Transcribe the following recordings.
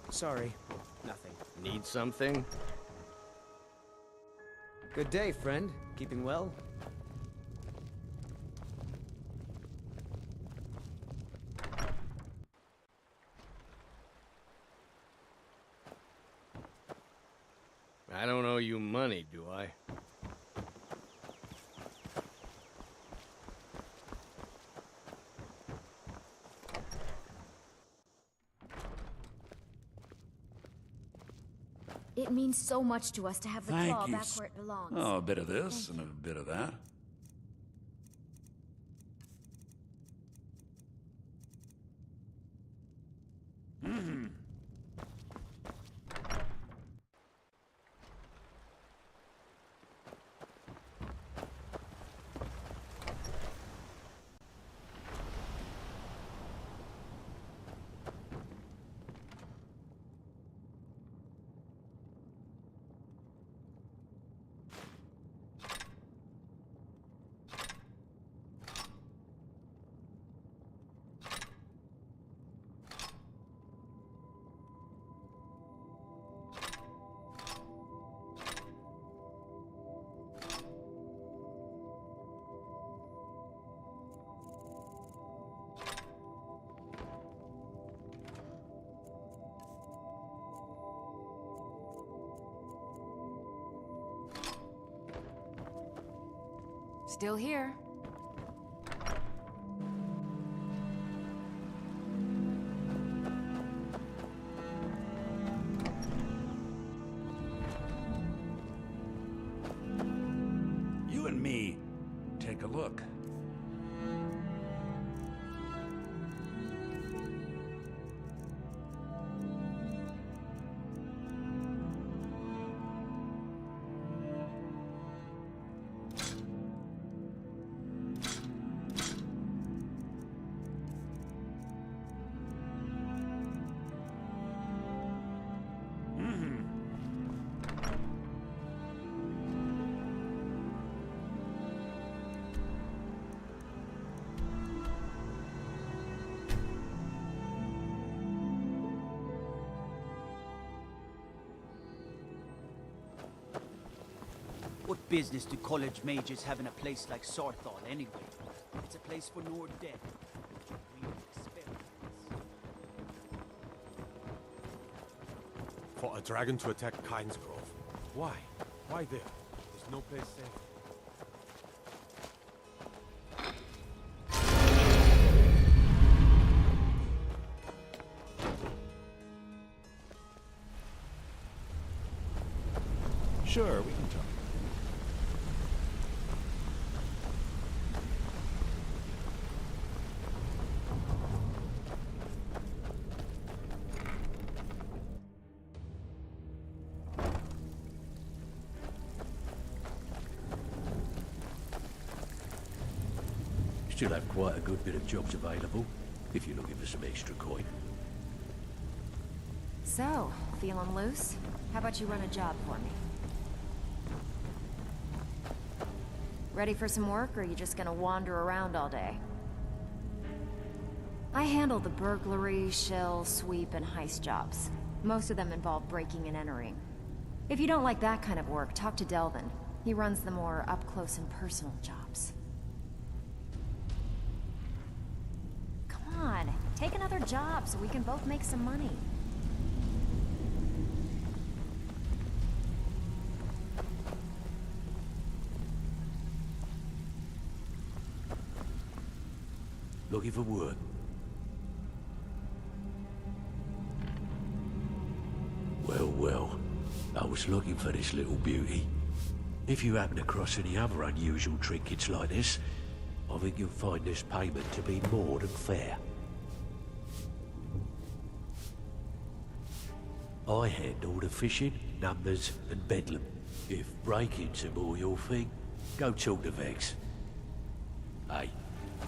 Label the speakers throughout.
Speaker 1: Sorry. Nothing.
Speaker 2: Need something?
Speaker 1: Good day, friend. Keeping well?
Speaker 2: I don't owe you money, do I?
Speaker 3: It means so much to us to have the
Speaker 4: Thank
Speaker 3: claw
Speaker 4: you.
Speaker 3: back where it belongs.
Speaker 4: Oh, a bit of this and a bit of that.
Speaker 3: Still here.
Speaker 4: You and me, take a look.
Speaker 5: What business do college majors have in a place like Saarthal anyway? It's a place for Nord dead. Weird experiments.
Speaker 6: For a dragon to attack Kynes Grove. Why? Why there? There's no place safe.
Speaker 4: Sure, we can talk.
Speaker 7: Still have quite a good bit of jobs available, if you're looking for some extra coin.
Speaker 3: So, feeling loose? How about you run a job for me? Ready for some work, or are you just gonna wander around all day? I handle the burglary, shell, sweep, and heist jobs. Most of them involve breaking and entering. If you don't like that kind of work, talk to Delvin. He runs the more up-close and personal jobs. Come on, take another job so we can both make some money.
Speaker 7: Looking for work. Well, I was looking for this little beauty. If you happen across any other unusual trinkets like this, I think you'll find this payment to be more than fair. I handle the fishing, numbers, and bedlam. If breaking's a more your thing, go talk to Vex. Hey,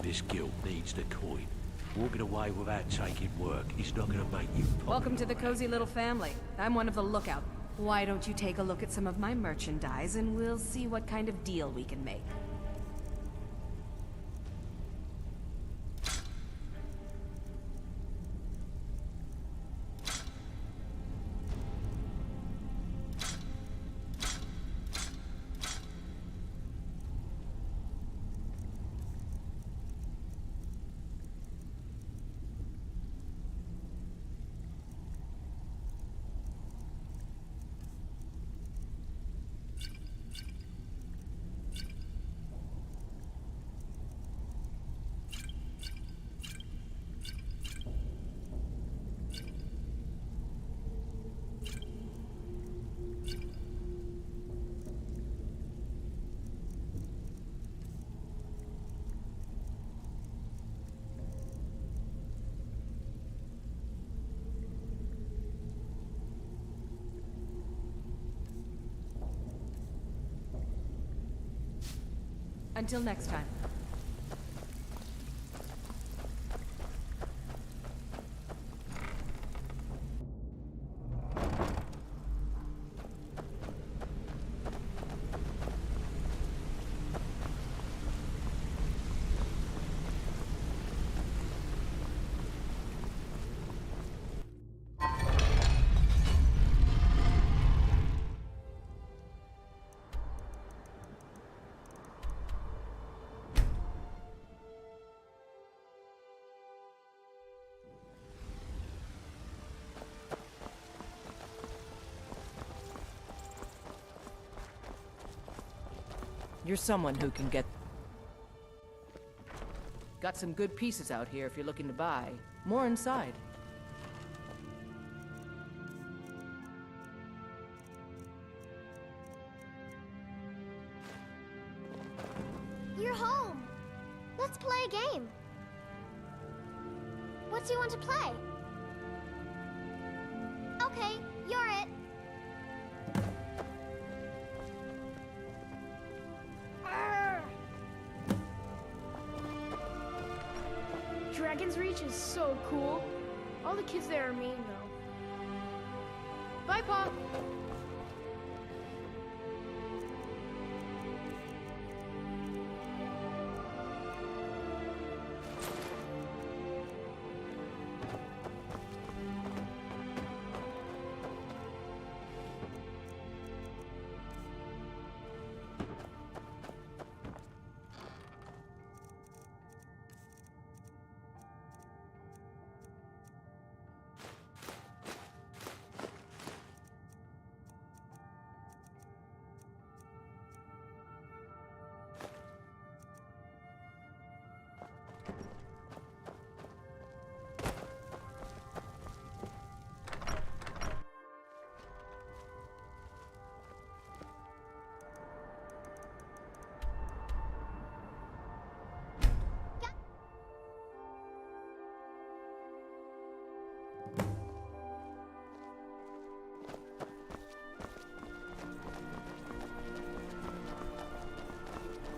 Speaker 7: this guild needs the coin. Walking away without taking work is not gonna make you popular.
Speaker 8: Welcome to the cozy little family. I'm one of the lookout. Why don't you take a look at some of my merchandise and we'll see what kind of deal we can make. Until next time.
Speaker 9: You're someone who can get... Got some good pieces out here if you're looking to buy. More inside.
Speaker 10: You're home. Let's play a game. What do you want to play? Okay, you're it.
Speaker 11: Dragon's Reach is so cool. All the kids there are mean, though. Bye, Pop.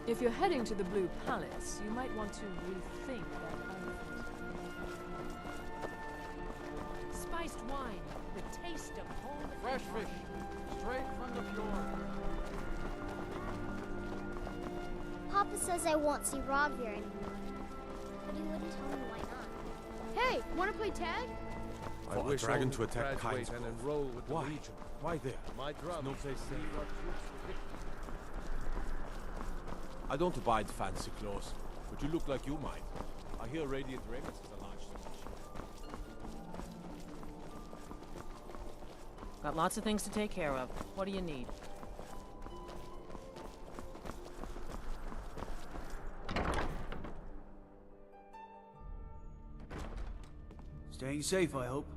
Speaker 12: If you're heading to the Blue Palace, you might want to rethink that elephant. Spiced wine, the taste of home.
Speaker 6: Fresh fish, straight from the fjord.
Speaker 10: Papa says I won't see Rodvir anymore. But he wouldn't tell me why not.
Speaker 11: Hey, wanna play tag?
Speaker 6: I wish dragon to attack
Speaker 13: graduate
Speaker 6: Kynesgrove.
Speaker 13: and enroll with the
Speaker 6: Why?
Speaker 13: Legion.
Speaker 6: Why there?
Speaker 13: My drum.
Speaker 6: No place
Speaker 13: see
Speaker 6: safe.
Speaker 13: what troops predict.
Speaker 6: I don't abide fancy clothes, but you look like you might. I hear Radiant Ravens has a large selection.
Speaker 9: Got lots of things to take care of. What do you need?
Speaker 5: Staying safe, I hope.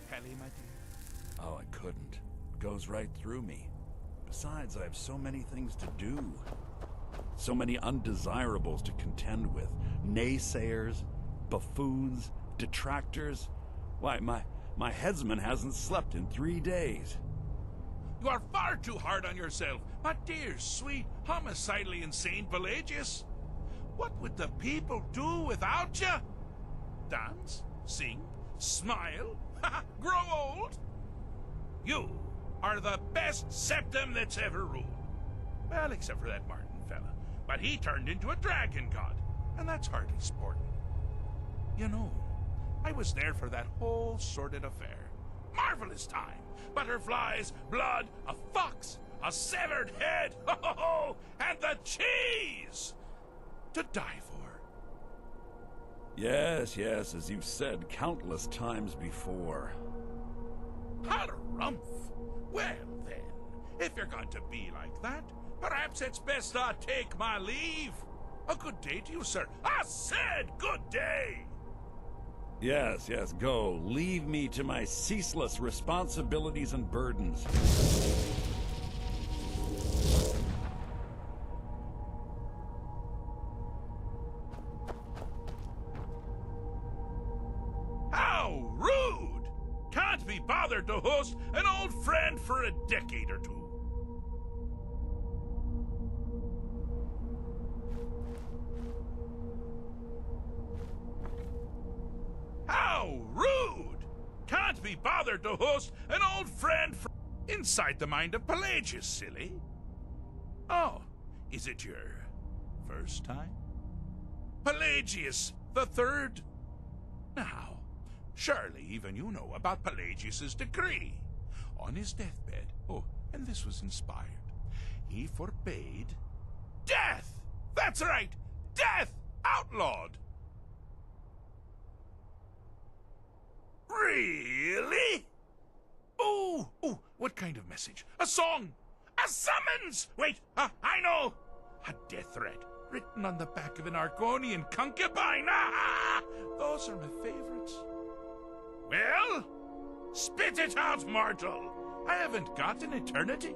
Speaker 4: Kelly, my dear? Oh, I couldn't. Goes right through me. Besides, I have so many things to do. So many undesirables to contend with. Naysayers, buffoons, detractors. Why, my headsman hasn't slept in 3 days.
Speaker 14: You are far too hard on yourself, my dear, sweet, homicidally insane Pelagius. What would the people do without you? Dance? Sing? Smile? Grow old? You are the best septum that's ever ruled. Well, except for that Martin fella. but he turned into a dragon god, and that's hardly sporting. You know, I was there for that whole sordid affair. Marvelous time. Butterflies, blood, a fox, a severed head, ho ho ho, and the cheese to die for.
Speaker 4: Yes, yes, as you've said countless times before.
Speaker 14: Harumph. Well then, if you're going to be like that, perhaps it's best I take my leave. A good day to you, sir. I said good day.
Speaker 4: Yes, yes, go. Leave me to my ceaseless responsibilities and burdens.
Speaker 14: How rude! Can't be bothered to host an old friend for a decade or two. How rude! Can't be bothered to host an old friend for... Inside the mind of Pelagius, silly. Oh, is it your first time? Pelagius the Third? Now, surely even you know about Pelagius's decree. On his deathbed, oh, and this was inspired, he forbade death! That's right! Death! Outlawed! Really? Oh, what kind of message? A song? A summons? Wait, I know! A death threat written on the back of an Argonian concubine. Ah, those are my favorites. Well, spit it out, mortal. I haven't got an eternity.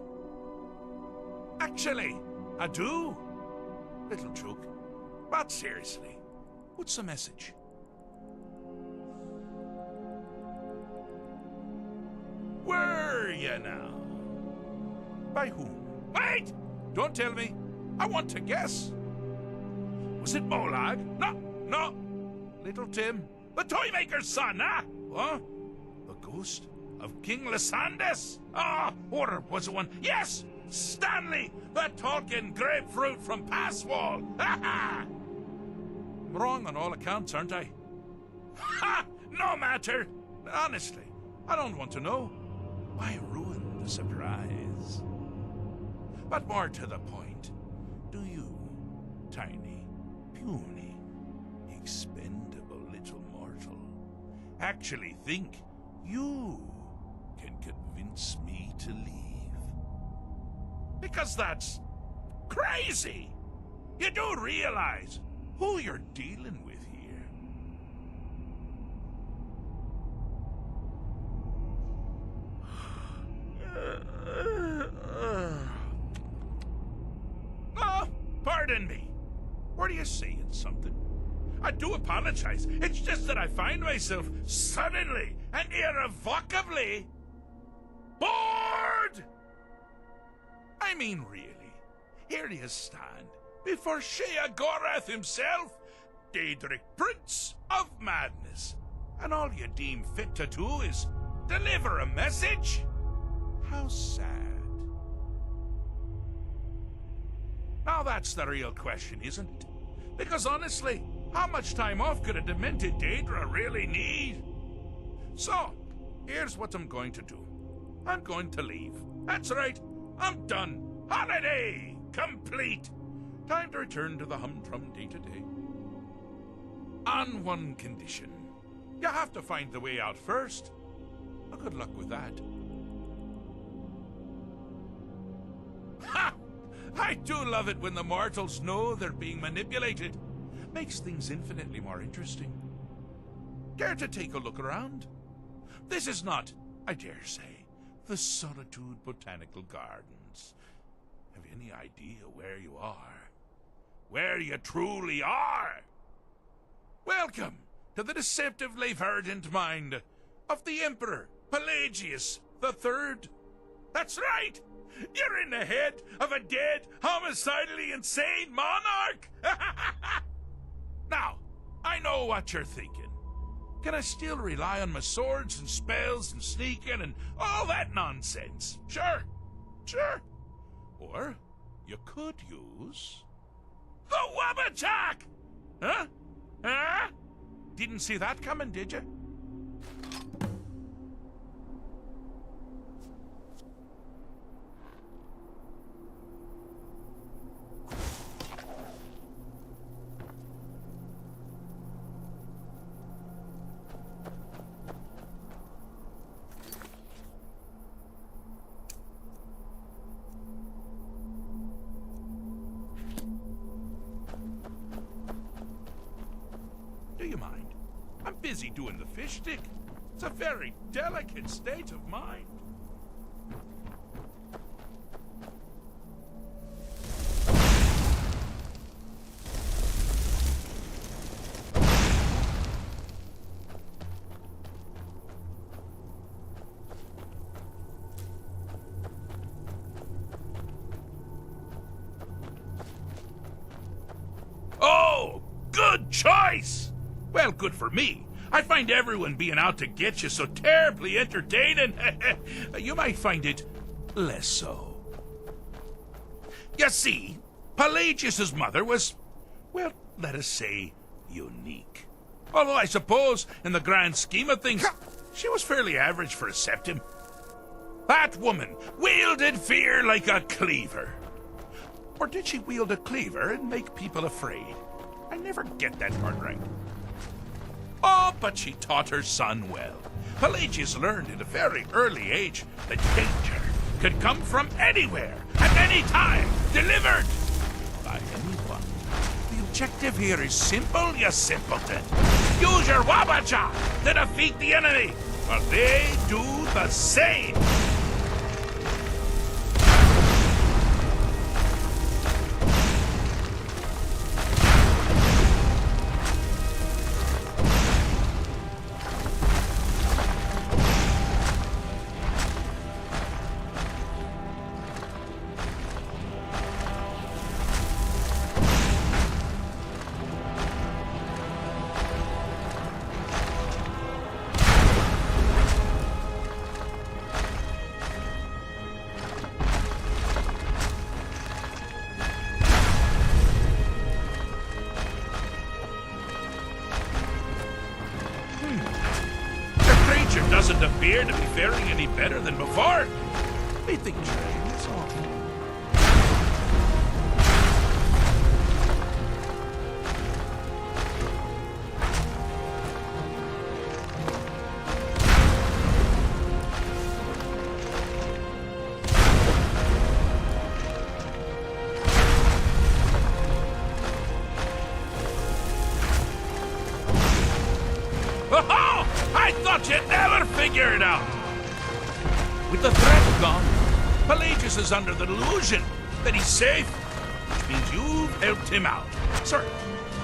Speaker 14: Actually, I do. Little joke. But seriously, what's the message? Were you now? By whom? Wait! Don't tell me. I want to guess. Was it Molag? No. Little Tim. The Toymaker's son, huh? What? The ghost of King Lysandas? Or was it one? Yes! Stanley, the talking grapefruit from Passwall. I'm wrong on all accounts, aren't I? Ha! No matter. Honestly, I don't want to know. Why ruin the surprise? But more to the point, do you, tiny, puny, expendable little mortal, actually think you can convince me to leave? Because that's crazy! You do realize who you're dealing with here. Oh, pardon me. Were you saying something? I do apologize. It's just that I find myself suddenly and irrevocably bored! I mean, really. Here you stand before Sheogorath himself, Daedric Prince of Madness, and all you deem fit to do is deliver a message? How sad. Now that's the real question, isn't it? Because honestly, how much time off could a demented Daedra really need? So, here's what I'm going to do. I'm going to leave. That's right, I'm done. Holiday complete. Time to return to the humdrum day-to-day. On one condition. You have to find the way out first. Well, good luck with that. Ha! I do love it when the mortals know they're being manipulated. Makes things infinitely more interesting. Care to take a look around? This is not, I dare say, the Solitude Botanical Gardens. Have you any idea where you are? Where you truly are? Welcome to the deceptively verdant mind of the Emperor Pelagius III. That's right! You're in the head of a dead, homicidally insane monarch! Now, I know what you're thinking. Can I still rely on my swords and spells and sneaking and all that nonsense? Sure. Or you could use attack! Huh? Huh? Didn't see that coming, did you? Do you mind? I'm busy doing the fish stick. It's a very delicate state of mind. Oh, good choice! Well, good for me. I find everyone being out to get you so terribly entertaining. You might find it less so. You see, Pelagius's mother was, well, let us say, unique. Although I suppose, in the grand scheme of things, she was fairly average for a septim. That woman wielded fear like a cleaver. Or did she wield a cleaver and make people afraid? I never get that part right. Oh, but she taught her son well. Pelagius learned at a very early age that danger could come from anywhere, at any time, delivered by anyone. The objective here is simple, you simpleton. Use your Wabacha to defeat the enemy, while they do the same. Doesn't appear to be faring any better than before. Anything strange, that's all. I thought you'd never figure it out! With the threat gone, Pelagius is under the delusion that he's safe, which means you've helped him out. Sir,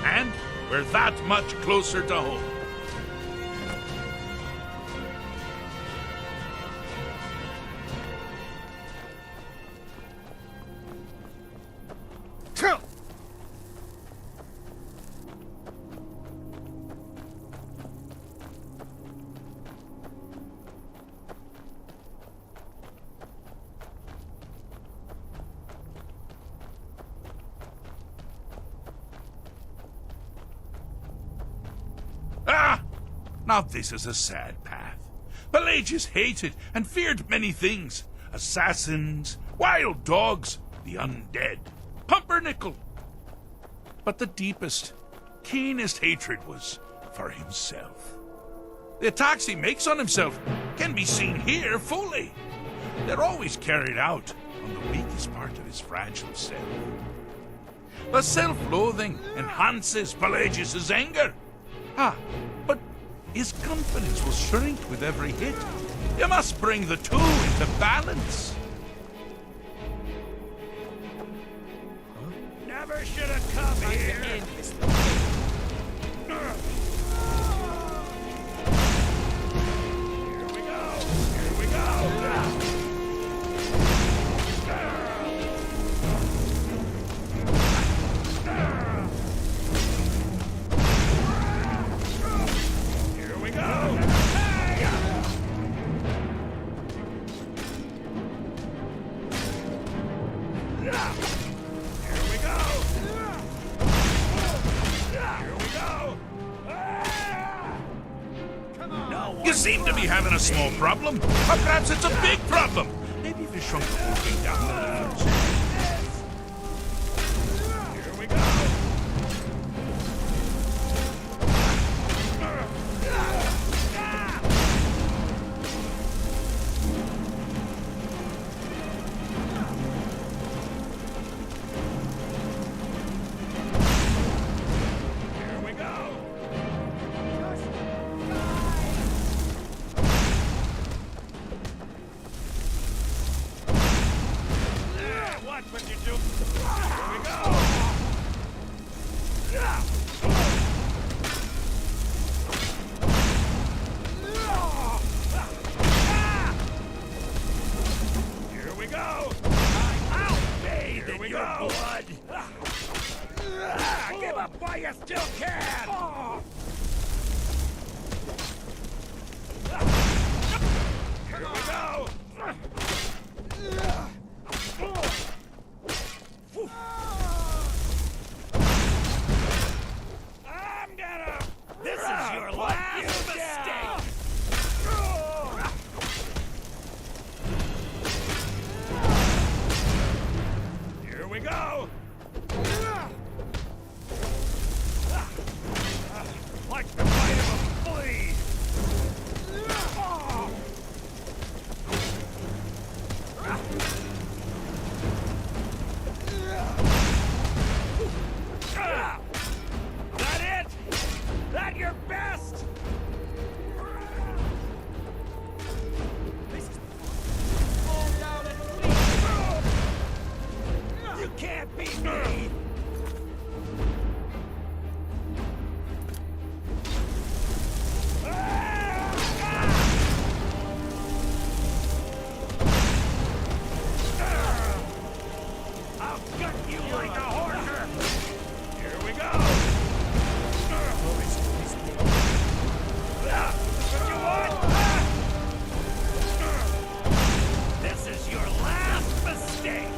Speaker 14: and we're that much closer to home. Now this is a sad path. Pelagius hated and feared many things. Assassins, wild dogs, the undead, pumpernickel. But the deepest, keenest hatred was for himself. The attacks he makes on himself can be seen here fully. They're always carried out on the weakest part of his fragile self. The self-loathing enhances Pelagius's anger. But his confidence will shrink with every hit. You must bring the two into balance.
Speaker 13: Never should have come here. Here we go. Here we go.
Speaker 14: seem to be having a small problem. Or perhaps it's a big problem. Maybe if you shrunk the whole thing down a little first. Here we go. What you do? Here we go! Here we go! I'll bathe in your blood! Give up while you still can! Here we go! This is your last mistake! Here we go! Like the bite of a flea! That it? That your best? Fall down and flee! You can't beat me! I'll gut you like a horser! Here we go! What you want? This is your last mistake!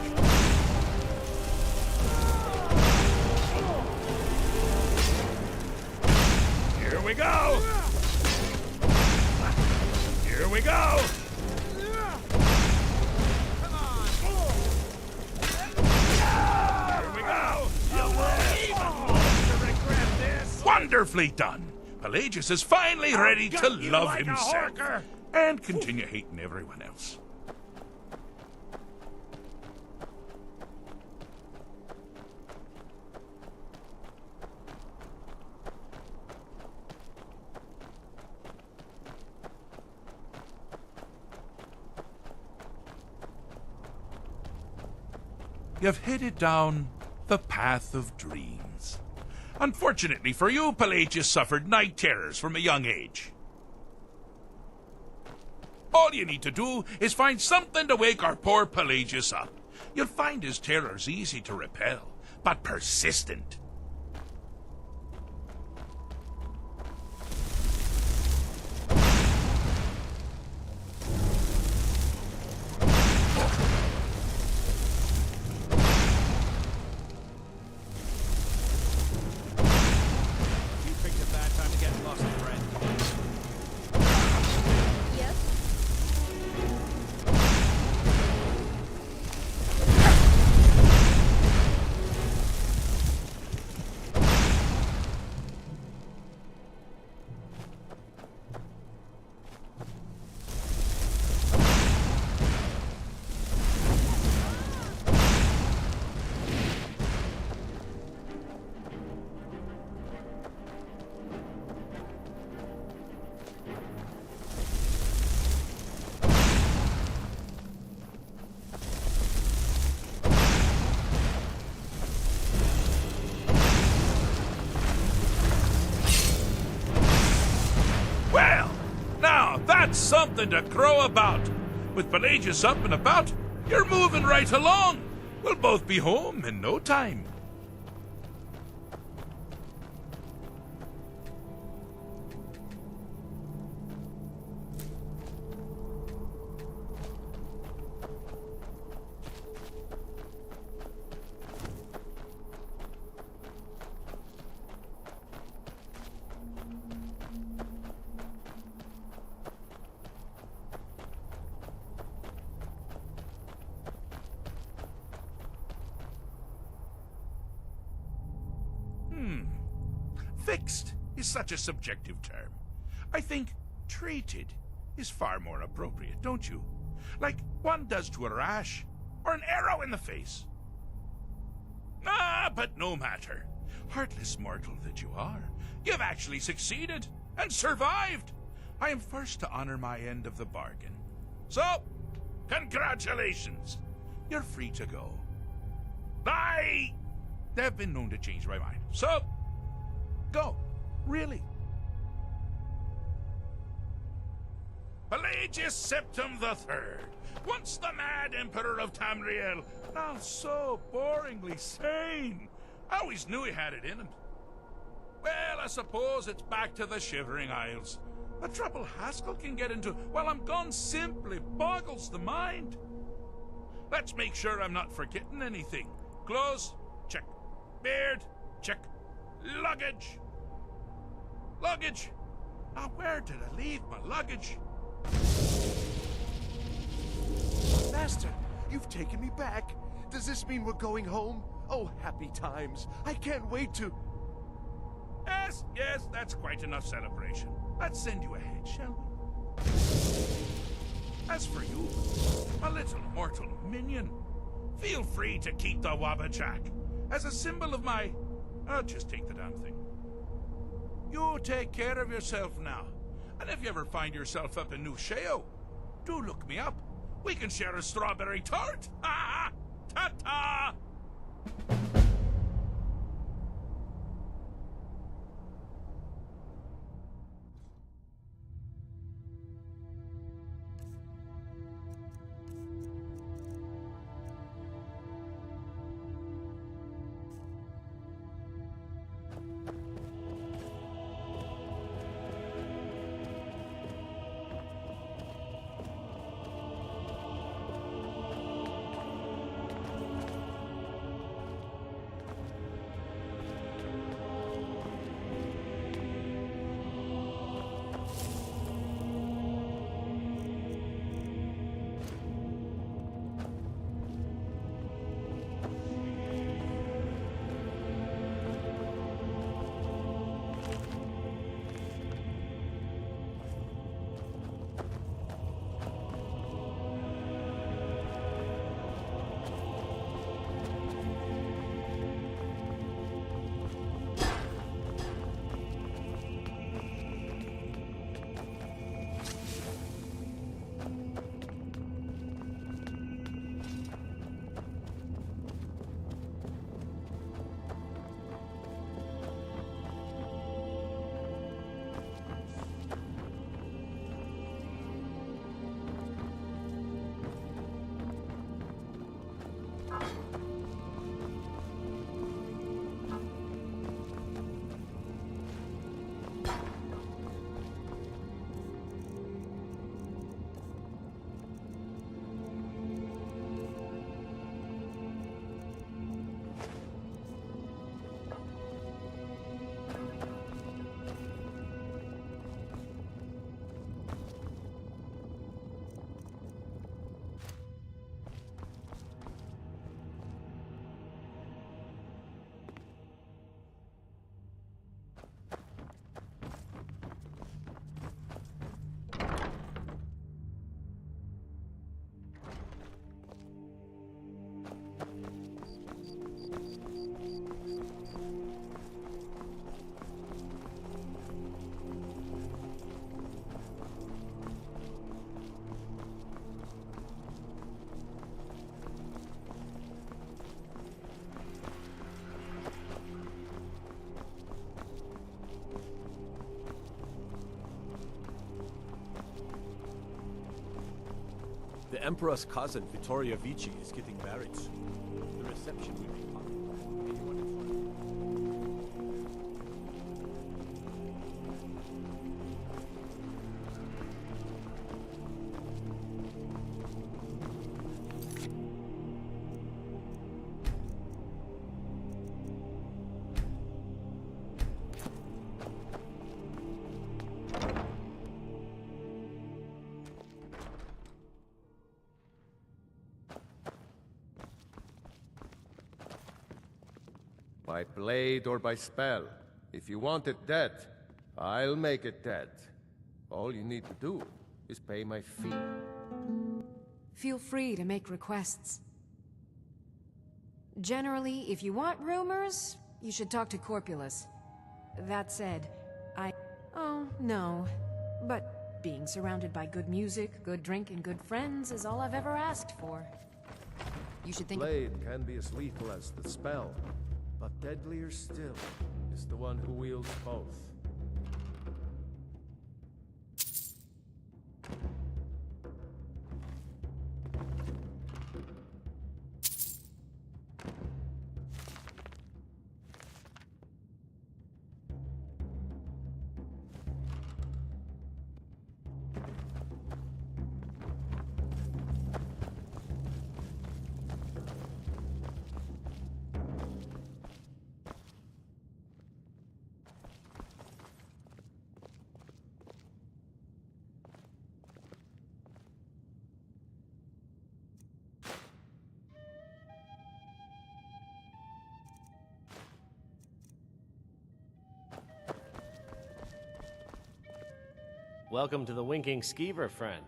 Speaker 14: Here we go! Here we go! Here we go! You will even live to regret this! Wonderfully done! Pelagius is finally ready to love like himself and continue hating everyone else. You've headed down the path of dreams. Unfortunately for you, Pelagius suffered night terrors from a young age. All you need to do is find something to wake our poor Pelagius up. You'll find his terrors easy to repel, but persistent. That's something to crow about. With Pelagius up and about, you're moving right along. We'll both be home in no time. Fixed is such a subjective term. I think treated is far more appropriate, don't you? Like one does to a rash, or an arrow in the face. Ah, but no matter. Heartless mortal that you are, you've actually succeeded and survived. I am first to honor my end of the bargain. So, congratulations. You're free to go. They've been known to change my mind. So, go. Really. Pelagius Septim III, once the mad Emperor of Tamriel, now so boringly sane. I always knew he had it in him. Well, I suppose it's back to the Shivering Isles. The trouble Haskell can get into while I'm gone simply boggles the mind. Let's make sure I'm not forgetting anything. Clothes, check. Beard, check. Luggage. Luggage. Now, where did I leave my luggage?
Speaker 15: Master, you've taken me back. Does this mean we're going home? Oh, happy times. I can't wait to...
Speaker 14: Yes, that's quite enough celebration. Let's send you ahead, shall we? As for you, my little mortal minion, feel free to keep the Wabbajack as a symbol of my... I'll just take the damn thing. You take care of yourself now. And if you ever find yourself up in New Sheo, do look me up. We can share a strawberry tart. Ha! Ta-ta!
Speaker 6: The Emperor's cousin, Vittoria Vici, is getting married soon. The reception will be public. Anyone informed?
Speaker 2: By blade or by spell,
Speaker 16: If you want it dead, I'll make it dead. All you need to do is pay my fee.
Speaker 8: Feel free to make requests. Generally, if you want rumors, you should talk to Corpulus. That said, Oh, no. But being surrounded by good music, good drink, and good friends is all I've ever asked for. You should think...
Speaker 16: Blade can be as lethal as the spell, but deadlier still is the one who wields both.
Speaker 17: Welcome to the Winking Skeever, friend.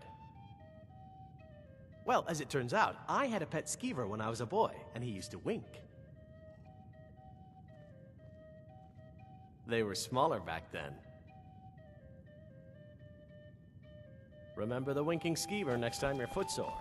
Speaker 18: Well, as it turns out, I had a pet skeever when I was a boy, and he used to wink.
Speaker 17: They were smaller back then. Remember the Winking Skeever next time you're footsore.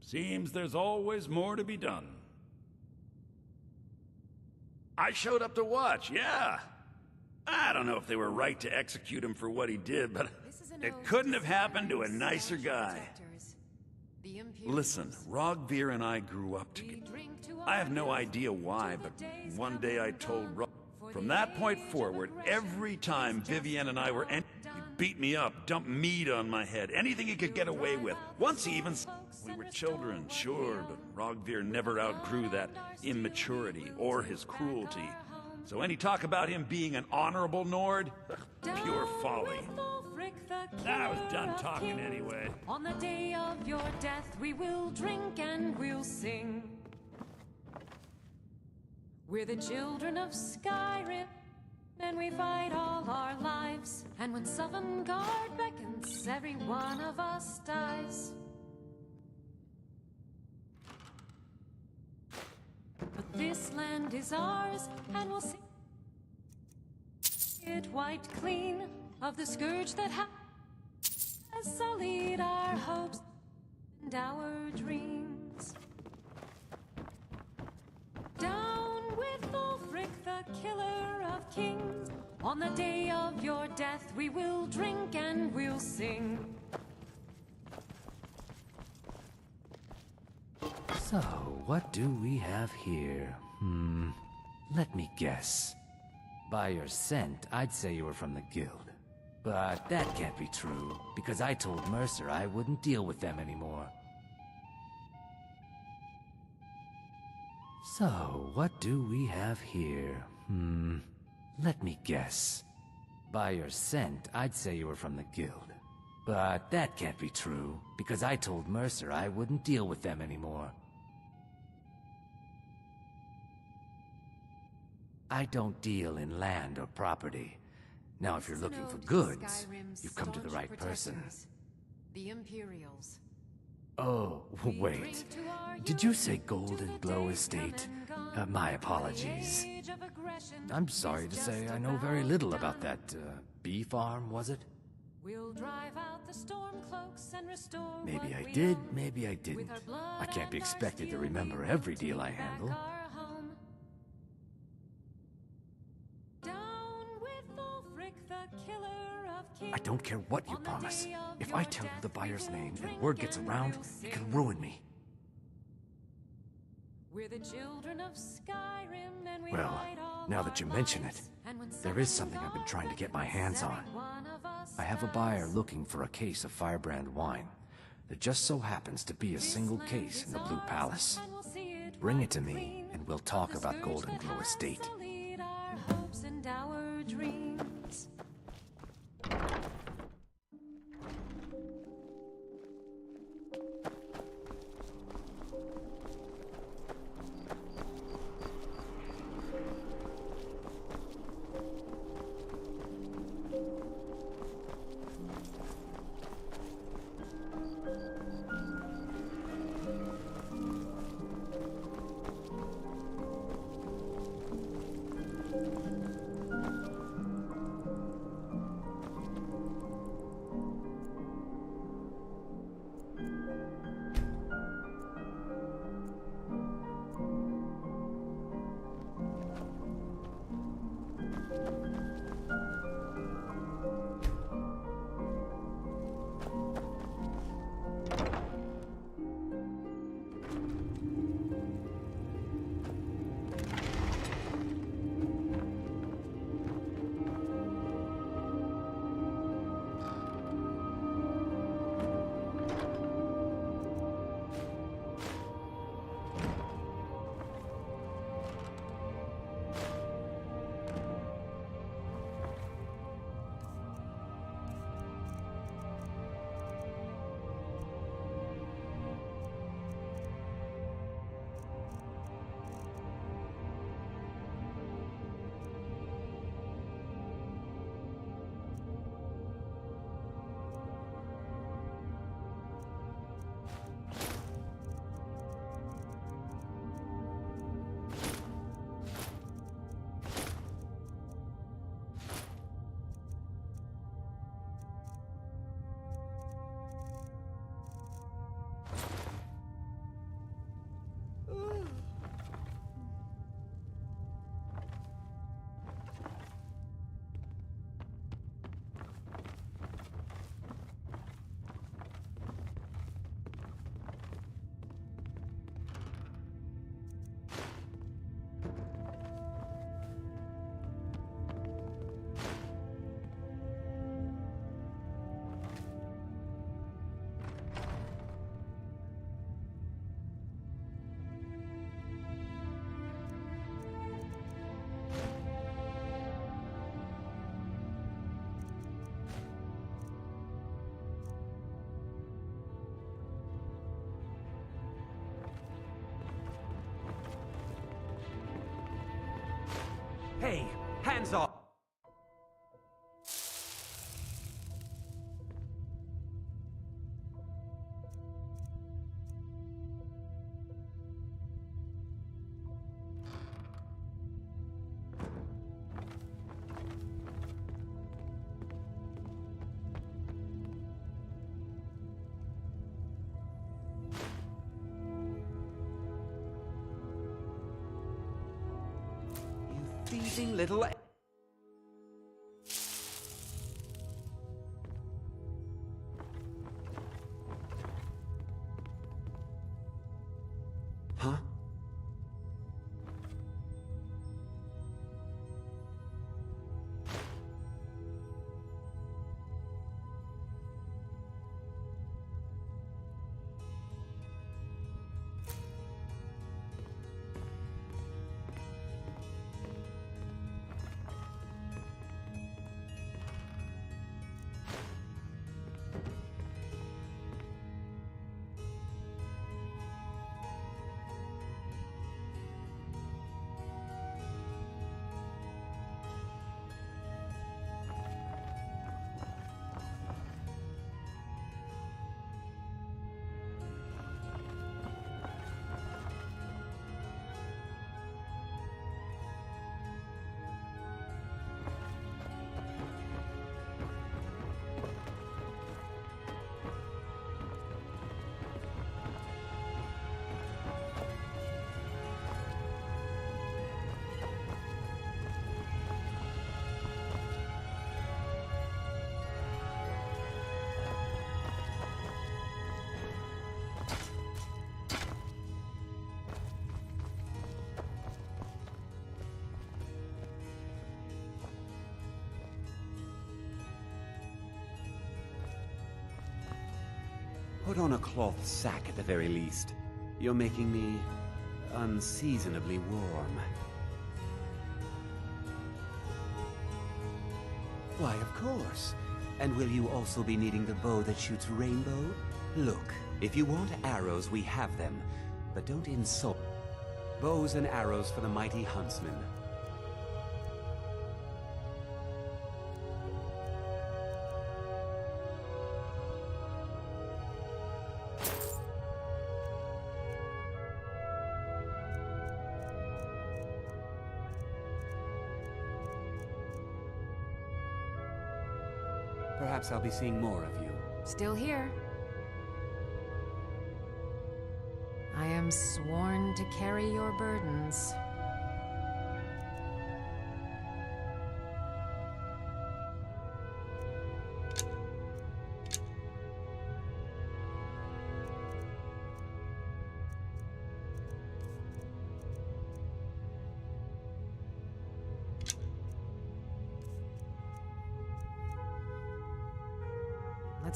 Speaker 4: Seems there's always more to be done. I showed up to watch, yeah. I don't know if they were right to execute him for what he did, but it couldn't have happened to a nicer guy. Listen, Rogvir and I grew up together. I have no idea why, but one day I told Rog... From that point forward, every time Vivienne and I were... He beat me up, dumped meat on my head, anything he could get away with. Once he even... We were children, sure, but Rogvir never outgrew that immaturity or his cruelty. So any talk about him being an honorable Nord? Pure folly. I was done talking anyway.
Speaker 19: On the day of your death, we will drink and we'll sing. We're the children of Skyrim, and we fight all our lives. And when Sovngarde beckons, every one of us dies. But this land is ours, and we'll see it wiped clean of the scourge that has sullied our hopes and our dreams. Down with the killer of kings. On the day of your death, we will drink and we'll sing.
Speaker 20: So, what do we have here? Let me guess. By your scent, I'd say you were from the guild. But that can't be true, because I told Mercer I wouldn't deal with them anymore. So, what do we have here? Let me guess. By your scent, I'd say you were from the guild. But that can't be true, because I told Mercer I wouldn't deal with them anymore. I don't deal in land or property. Now, if you're looking for goods, you've come to the right person.
Speaker 8: The Imperials.
Speaker 20: Oh, wait. Did you say Golden Glow Estate? My apologies. I'm sorry to say I know very little about that, bee farm, was it?
Speaker 19: We'll drive out the storm cloaks and restore
Speaker 20: Maybe
Speaker 19: what
Speaker 20: I
Speaker 19: we
Speaker 20: did,
Speaker 19: own.
Speaker 20: maybe I didn't. I can't be expected to remember every deal I handle.
Speaker 19: Our home. Down with Ulfric, the killer of kings.
Speaker 20: I don't care what you promise. If I tell you the buyer's name and word gets around, it can ruin me.
Speaker 19: We're the children of Skyrim, and we
Speaker 20: Well,
Speaker 19: fight all
Speaker 20: now
Speaker 19: our
Speaker 20: that you mention it,
Speaker 19: lives. And when
Speaker 20: there is something I've been trying to get my hands on. I have a buyer looking for a case of Firebrand wine. There just so happens to be a single case in the Blue Palace. Bring it to me, and we'll talk about Golden Glow Estate.
Speaker 19: lead our hopes and our dreams.
Speaker 21: Hey, hands off!
Speaker 20: Teasing little... Huh?
Speaker 21: Put on a cloth sack at the very least. You're making me unseasonably warm. Why, of course. And will you also be needing the bow that shoots rainbow? Look, if you want arrows, we have them. But don't insult. Bows and arrows for the mighty huntsman. Perhaps I'll be seeing more of you.
Speaker 8: Still here. I am sworn to carry your burdens.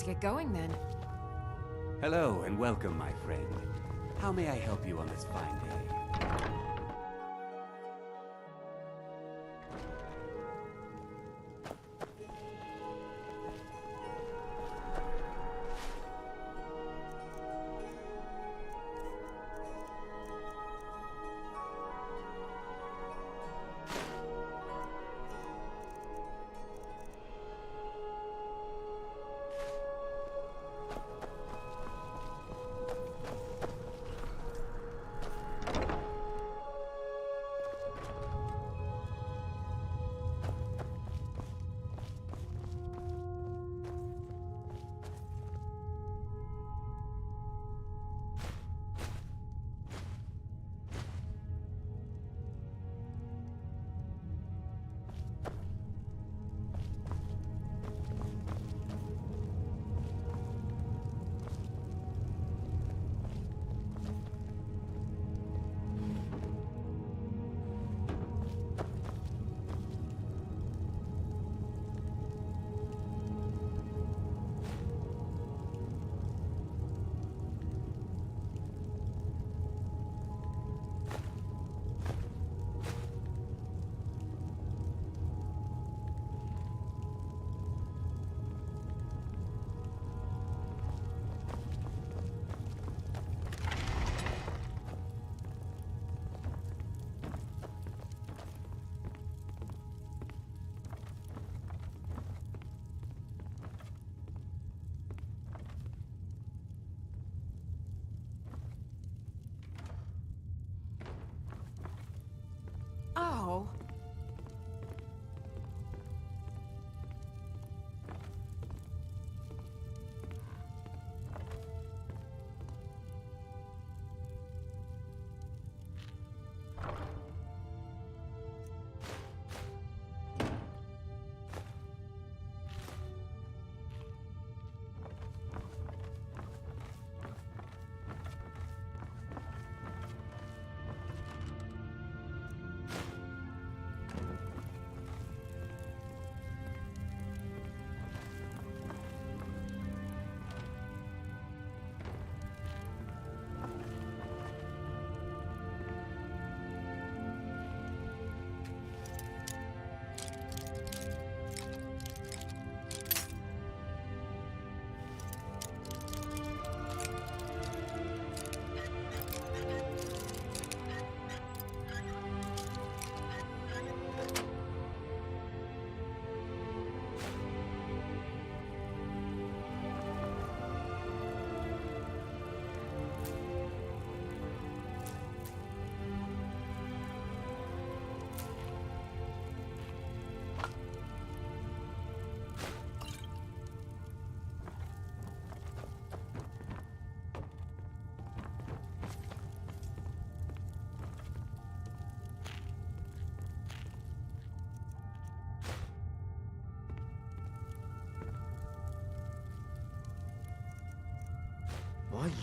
Speaker 8: Let's get going then.
Speaker 21: Hello and welcome, my friend. How may I help you on this fine day?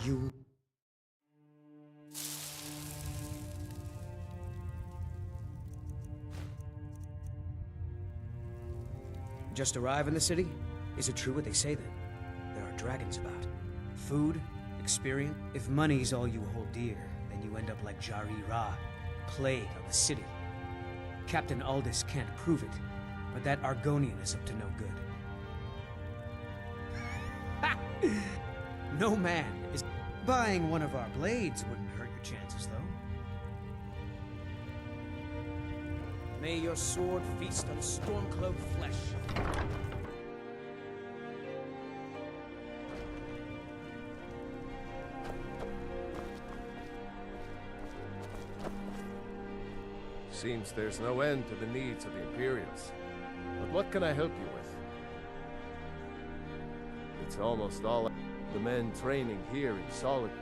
Speaker 1: you... Just arrive in the city? Is it true what they say then? There are dragons about. Food, experience. If money's all you hold dear, then you end up like Jari Ra, plague of the city. Captain Aldous can't prove it, but that Argonian is up to no good. No man is... Buying one of our blades wouldn't hurt your chances, though. May your sword feast on Stormcloak flesh.
Speaker 16: Seems there's no end to the needs of the Imperials. But what can I help you with? It's almost all the men training here in Solitude.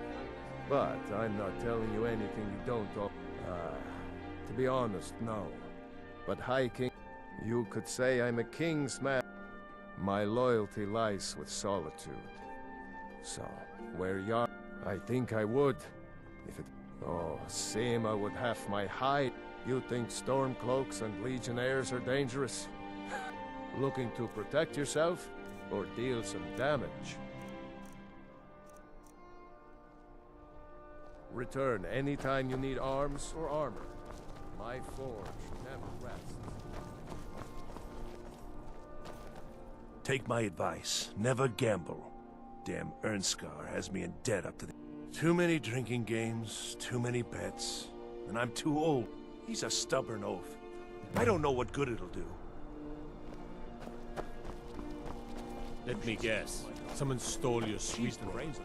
Speaker 16: But I'm not telling you anything you don't know. To be honest, no. But High King, you could say I'm a king's man. My loyalty lies with Solitude. So, where you are, I think I would. If it... Oh, Sim, I would have my hide. You think Stormcloaks and Legionnaires are dangerous? Looking to protect yourself, or deal some damage? Return anytime you need arms or armor. My forge never rests.
Speaker 15: Take my advice. Never gamble. Damn Ernskar has me in debt up to the... Too many drinking games, too many bets, and I'm too old. He's a stubborn oaf. I don't know what good it'll do.
Speaker 6: Let me guess. Someone stole your sweet brains.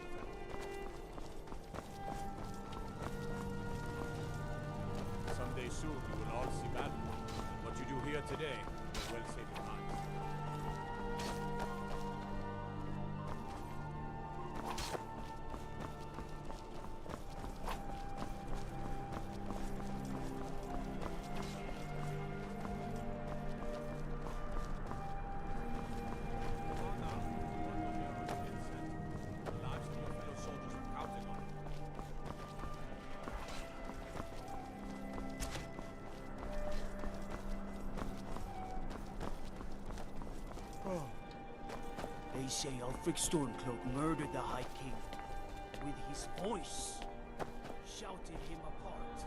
Speaker 6: Someday soon you will all see battle. What you do here today will well save your lives.
Speaker 5: They say Ulfric Stormcloak murdered the High King. With his voice, shouted him apart.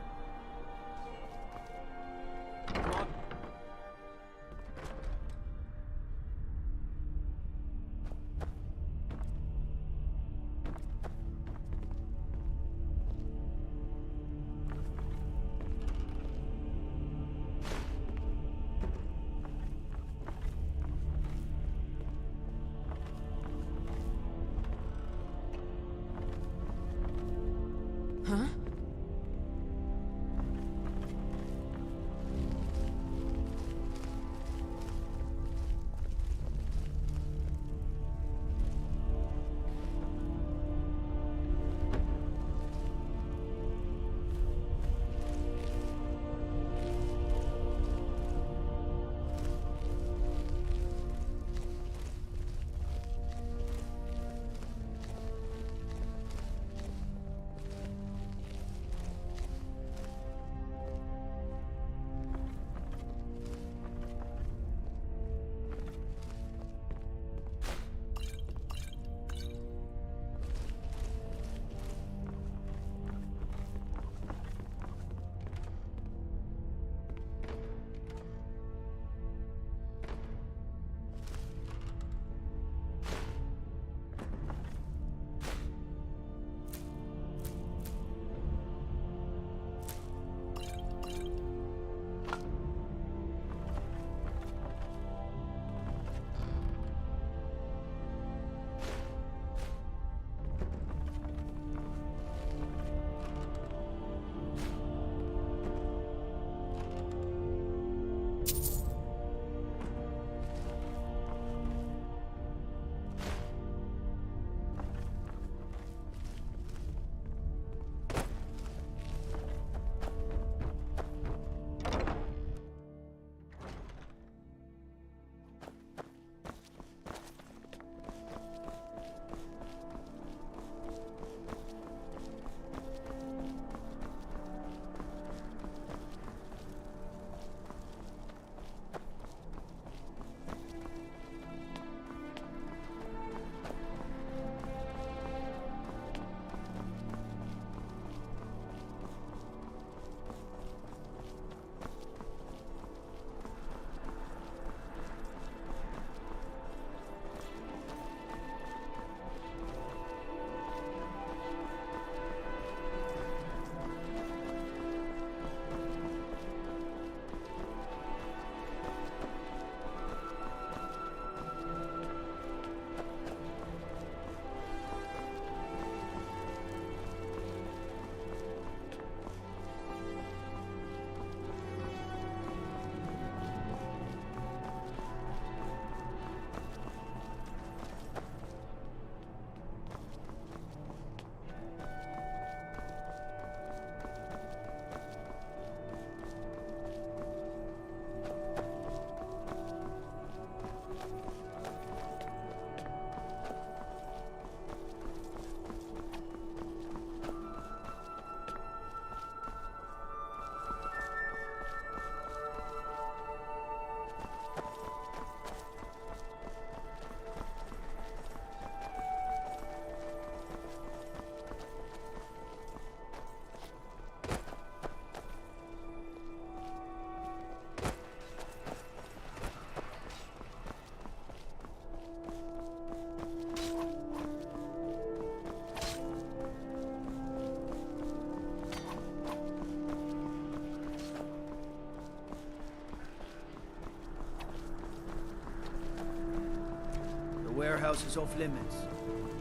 Speaker 5: warehouse is off limits.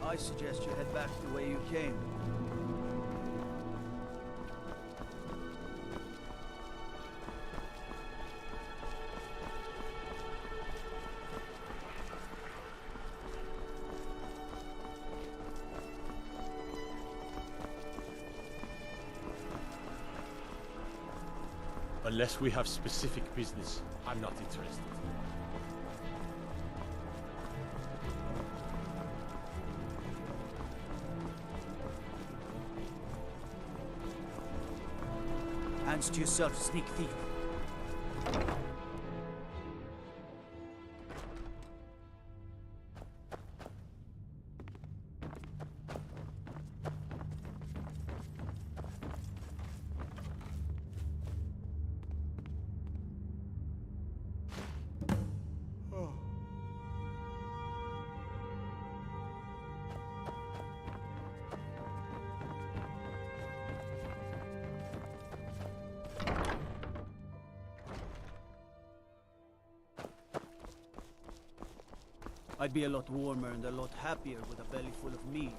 Speaker 5: I suggest you head back the way you came.
Speaker 6: Unless we have specific business, I'm not interested.
Speaker 5: Hands to yourself, sneak thief. I'd be a lot warmer and a lot happier with a belly full of meat.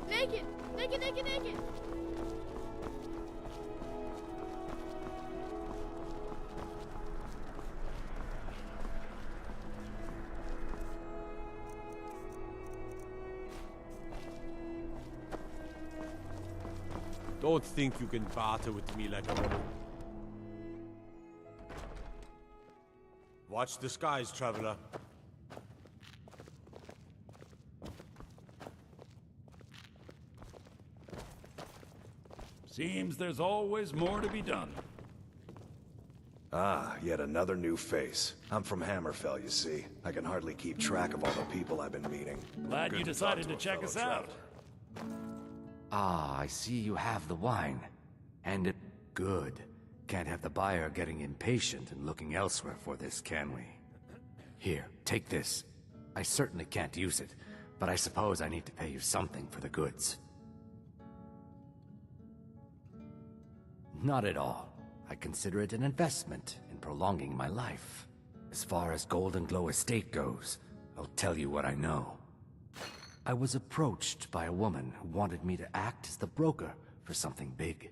Speaker 11: Naked! Naked, naked, naked!
Speaker 6: Don't think you can barter with me like a woman. Watch the skies, traveler.
Speaker 4: Seems there's always more to be done.
Speaker 15: Ah, yet another new face. I'm from Hammerfell, you see. I can hardly keep track of all the people I've been meeting.
Speaker 4: Glad you decided to check us out.
Speaker 20: Ah, I see you have the wine. And it... Good. Can't have the buyer getting impatient and looking elsewhere for this, can we? Here, take this. I certainly can't use it, but I suppose I need to pay you something for the goods. Not at all. I consider it an investment in prolonging my life. As far as Golden Glow Estate goes, I'll tell you what I know. I was approached by a woman who wanted me to act as the broker for something big.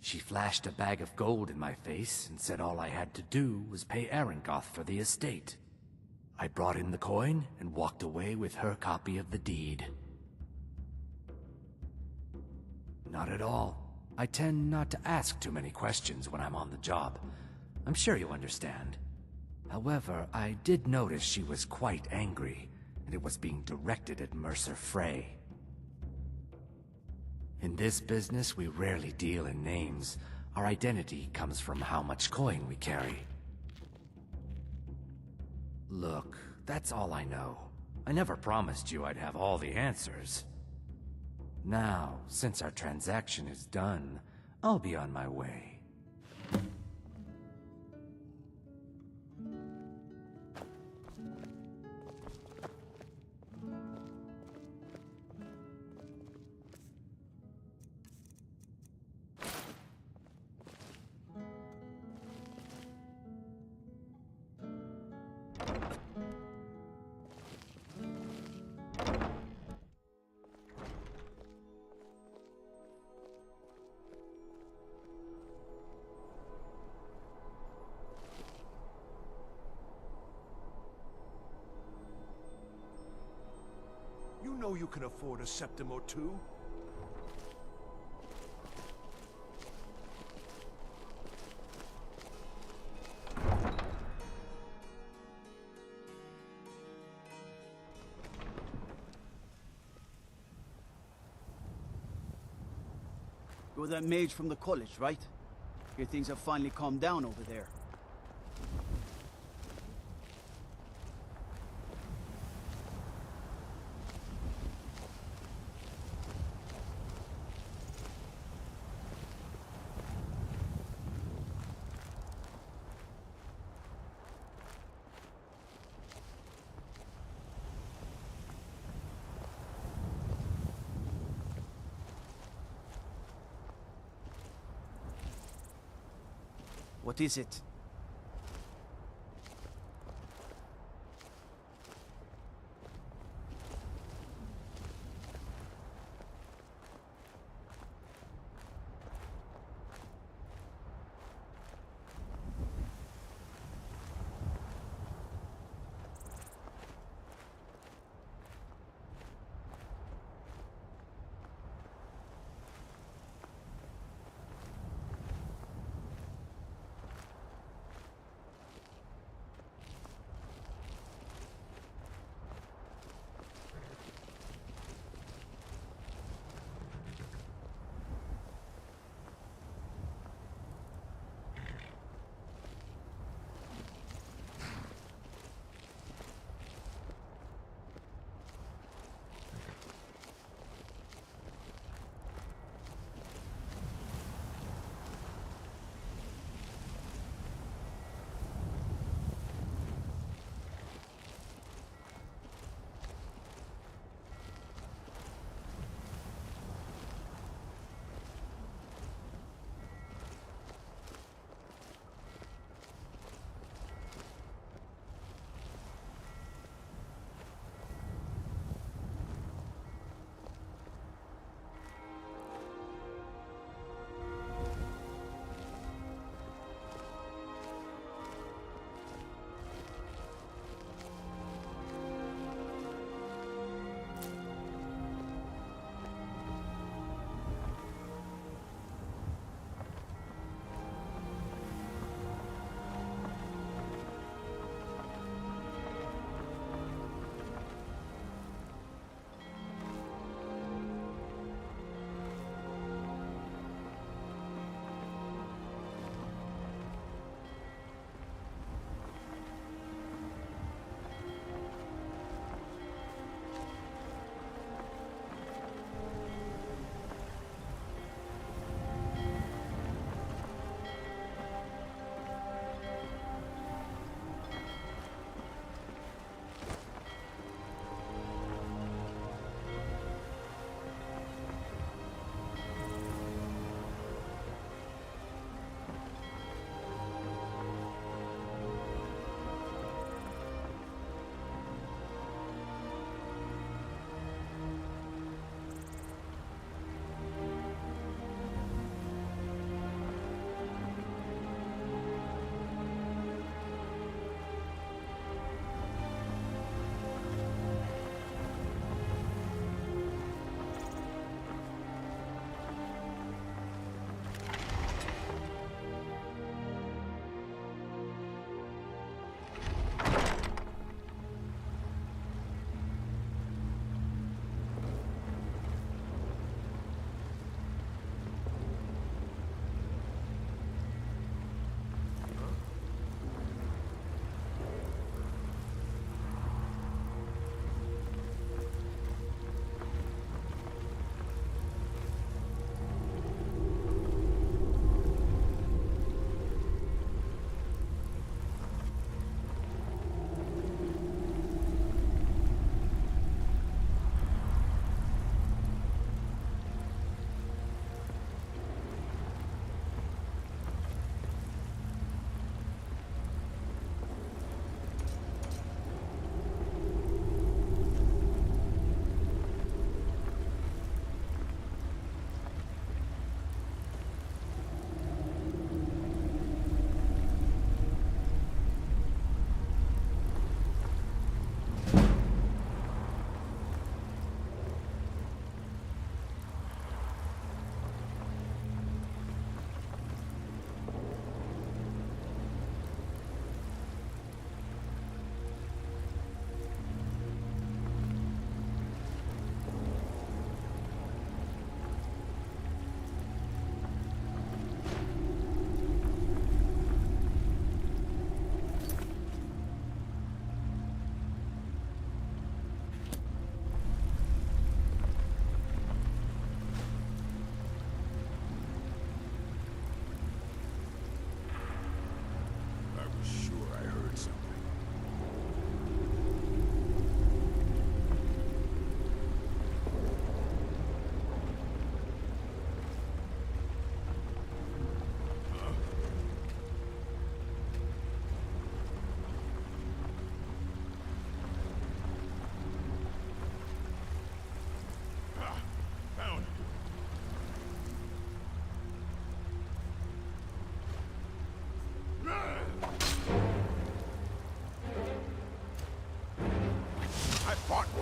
Speaker 20: She flashed a bag of gold in my face and said all I had to do was pay Arangoth for the estate. I brought in the coin and walked away with her copy of the deed. Not at all. I tend not to ask too many questions when I'm on the job. I'm sure you understand. However, I did notice she was quite angry, and it was being directed at Mercer Frey. In this business, we rarely deal in names. Our identity comes from how much coin we carry. Look, that's all I know. I never promised you I'd have all the answers. Now, since our transaction is done, I'll be on my way.
Speaker 15: You know you can afford a septim or two.
Speaker 5: You're that mage from the college, right? Hear things have finally calmed down over there. What is it?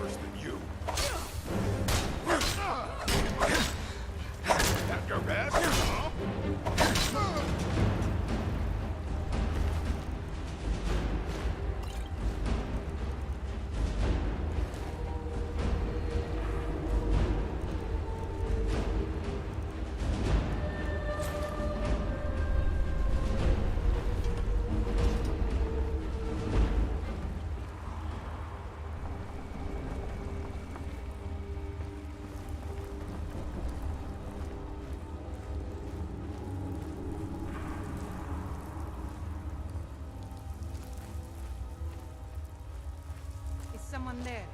Speaker 13: worse than you. At your best, huh?
Speaker 19: Is someone there?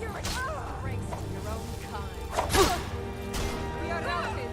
Speaker 19: You're a disgrace to your own kind. We are routed.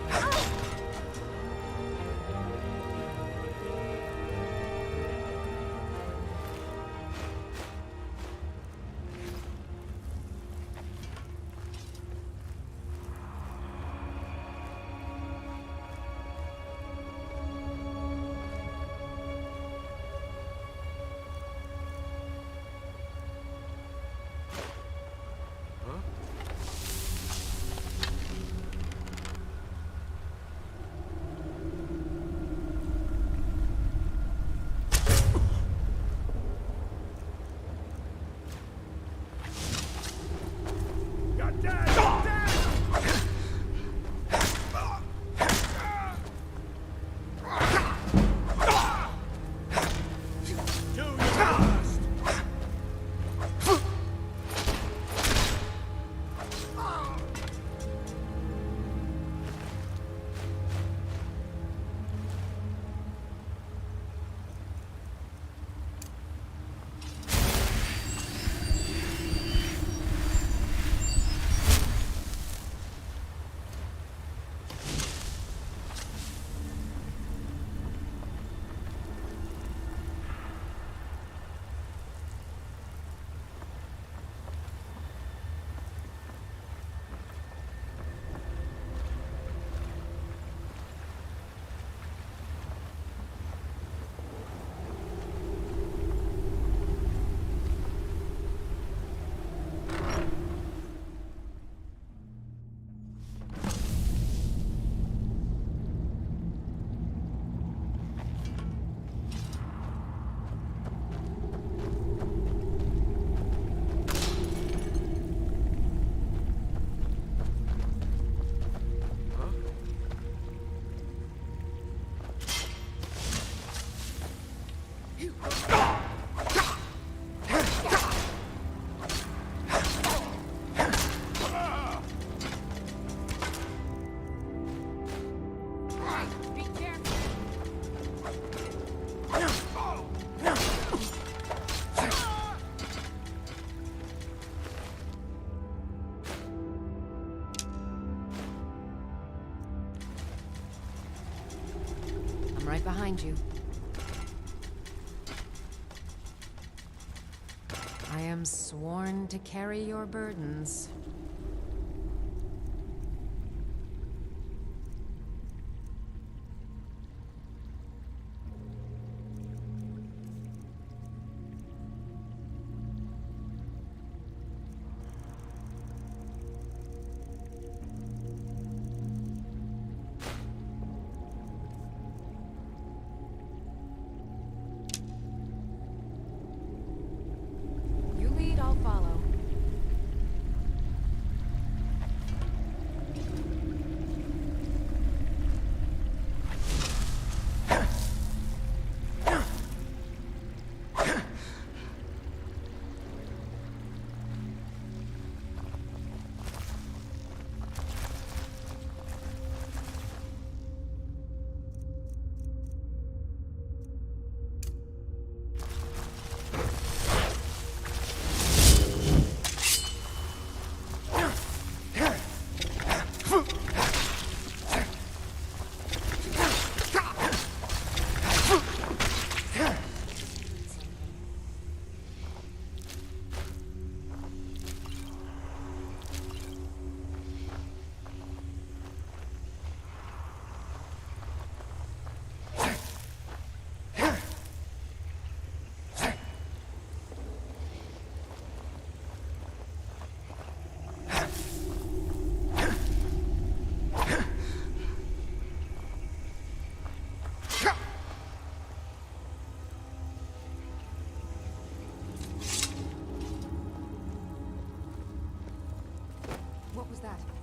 Speaker 8: I'm right behind you. I am sworn to carry your burdens. You lead, I'll follow. was that?